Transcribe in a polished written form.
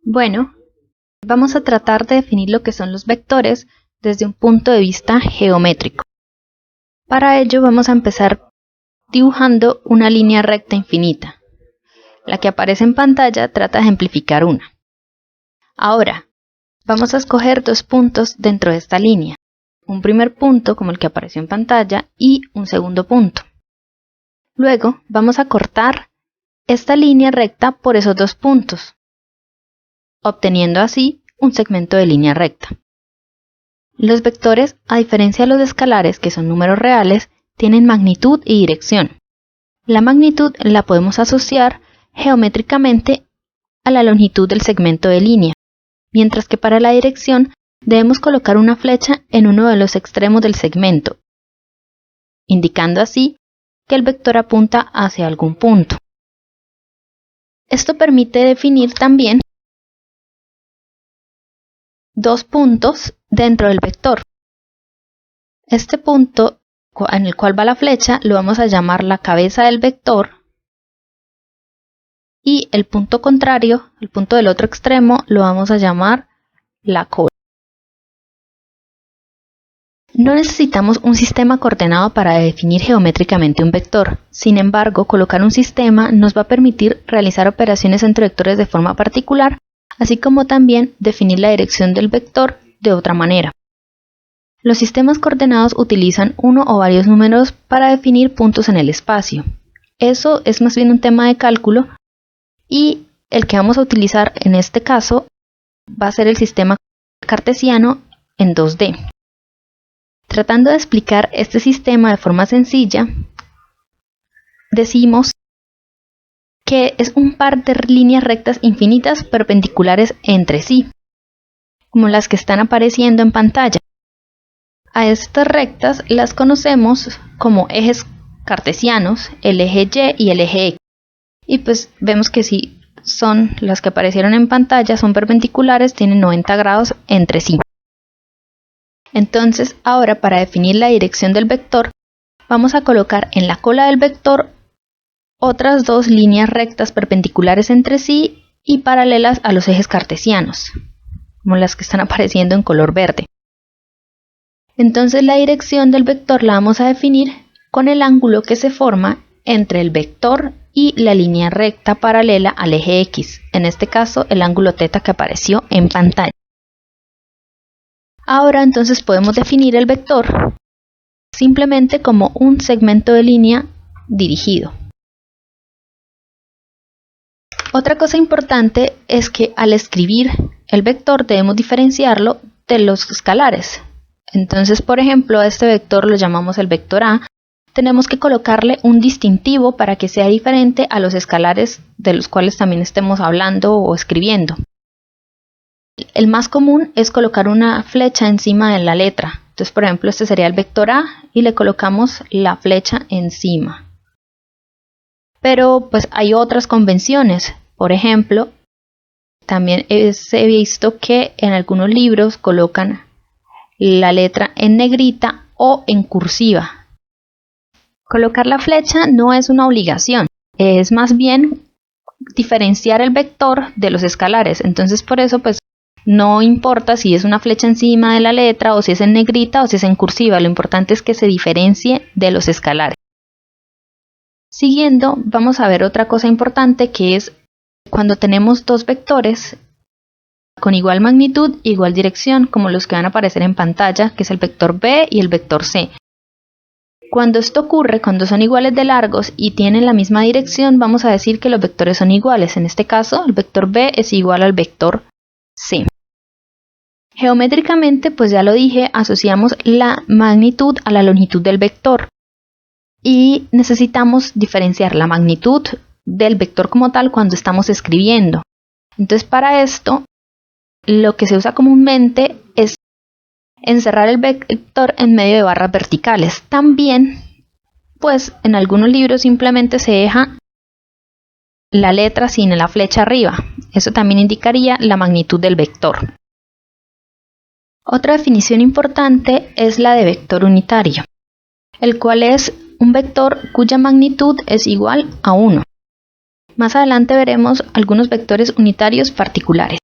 Bueno, vamos a tratar de definir lo que son los vectores desde un punto de vista geométrico. Para ello vamos a empezar dibujando una línea recta infinita. La que aparece en pantalla trata de ejemplificar una. Ahora, vamos a escoger dos puntos dentro de esta línea. Un primer punto, como el que apareció en pantalla, y un segundo punto. Luego, vamos a cortar esta línea recta por esos dos puntos, obteniendo así un segmento de línea recta. Los vectores, a diferencia de los escalares, que son números reales, tienen magnitud y dirección. La magnitud la podemos asociar geométricamente a la longitud del segmento de línea, mientras que para la dirección debemos colocar una flecha en uno de los extremos del segmento, indicando así que el vector apunta hacia algún punto. Esto permite definir también dos puntos dentro del vector. Este punto en el cual va la flecha lo vamos a llamar la cabeza del vector, y el punto contrario, el punto del otro extremo, lo vamos a llamar la cola. No necesitamos un sistema coordenado para definir geométricamente un vector. Sin embargo, colocar un sistema nos va a permitir realizar operaciones entre vectores de forma particular, así como también definir la dirección del vector de otra manera. Los sistemas coordenados utilizan uno o varios números para definir puntos en el espacio. Eso es más bien un tema de cálculo, y el que vamos a utilizar en este caso va a ser el sistema cartesiano en 2D. Tratando de explicar este sistema de forma sencilla, decimos que es un par de líneas rectas infinitas perpendiculares entre sí, como las que están apareciendo en pantalla. A estas rectas las conocemos como ejes cartesianos, el eje Y y el eje X. Y pues vemos que si son las que aparecieron en pantalla, son perpendiculares, tienen 90 grados entre sí. Entonces, ahora para definir la dirección del vector, vamos a colocar en la cola del vector otras dos líneas rectas perpendiculares entre sí y paralelas a los ejes cartesianos, como las que están apareciendo en color verde. Entonces la dirección del vector la vamos a definir con el ángulo que se forma entre el vector y la línea recta paralela al eje X, en este caso el ángulo θ que apareció en pantalla. Ahora entonces podemos definir el vector simplemente como un segmento de línea dirigido. Otra cosa importante es que al escribir el vector debemos diferenciarlo de los escalares. Entonces, por ejemplo, a este vector lo llamamos el vector A. Tenemos que colocarle un distintivo para que sea diferente a los escalares de los cuales también estemos hablando o escribiendo. El más común es colocar una flecha encima de la letra. Entonces, por ejemplo, este sería el vector A y le colocamos la flecha encima. Pero pues hay otras convenciones. Por ejemplo, también he visto que en algunos libros colocan la letra en negrita o en cursiva. Colocar la flecha no es una obligación, es más bien diferenciar el vector de los escalares. Entonces por eso pues no importa si es una flecha encima de la letra o si es en negrita o si es en cursiva, lo importante es que se diferencie de los escalares. Siguiendo, vamos a ver otra cosa importante, que es cuando tenemos dos vectores con igual magnitud e igual dirección, como los que van a aparecer en pantalla, que es el vector B y el vector C. Cuando esto ocurre, cuando son iguales de largos y tienen la misma dirección, vamos a decir que los vectores son iguales. En este caso, el vector B es igual al vector C. Geométricamente, pues ya lo dije, asociamos la magnitud a la longitud del vector. Y necesitamos diferenciar la magnitud del vector como tal cuando estamos escribiendo. Entonces, para esto, lo que se usa comúnmente es encerrar el vector en medio de barras verticales. También, pues en algunos libros simplemente se deja la letra sin la flecha arriba. Eso también indicaría la magnitud del vector. Otra definición importante es la de vector unitario, el cual es un vector cuya magnitud es igual a 1. Más adelante veremos algunos vectores unitarios particulares.